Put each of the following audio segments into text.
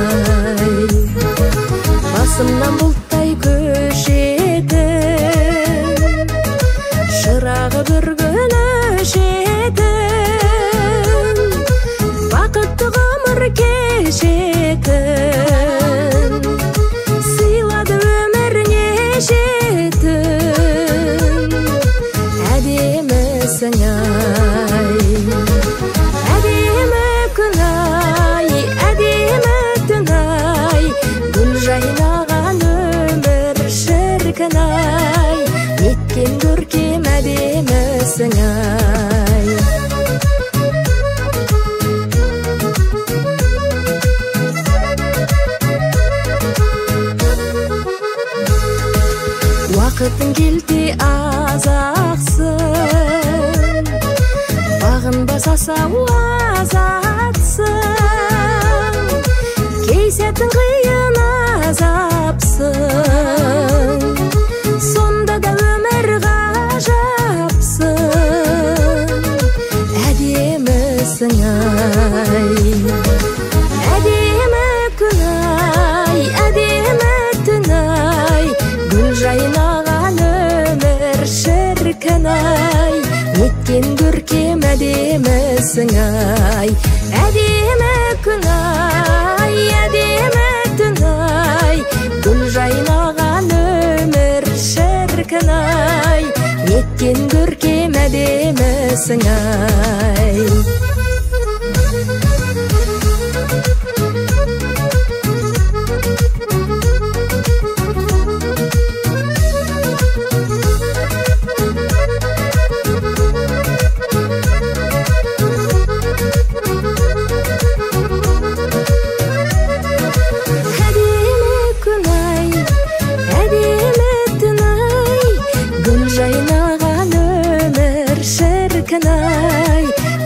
ай. Басымнан бұлттай көшетін, шырағы бір күн өшетін, бақытты ғұмыр кешетін, сыйлады өмір нешетін, әдемісің ай. Әдемі күн ай, әдемі түн ай, гүл жайнаған өмір шіркін ай, неткен көркем әдемісің ай. Уақытың келте азақсың, бағынбас асау азатсың, кей сәтің қиын азапсың, сонда да өмір ғажапсың, әдемісің ай. Әдемі күн ай, әдемі түн ай, гүл жайнаған өмір шіркін ай, неткен көркем әдемісің ай. Әдемі күн ай, әдемі түн ай, гүл жайнаған өмір шіркін ай, неткен көркем әдемісің ай.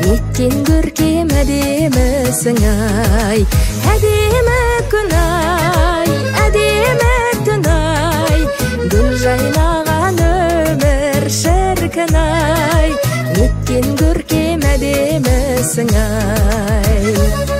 Неткен көркем әдемісің ай. Әдемі күн ай, әдемі түн ай, гүл жайнаған өмір шіркін ай, неткен көркем әдемісің ай.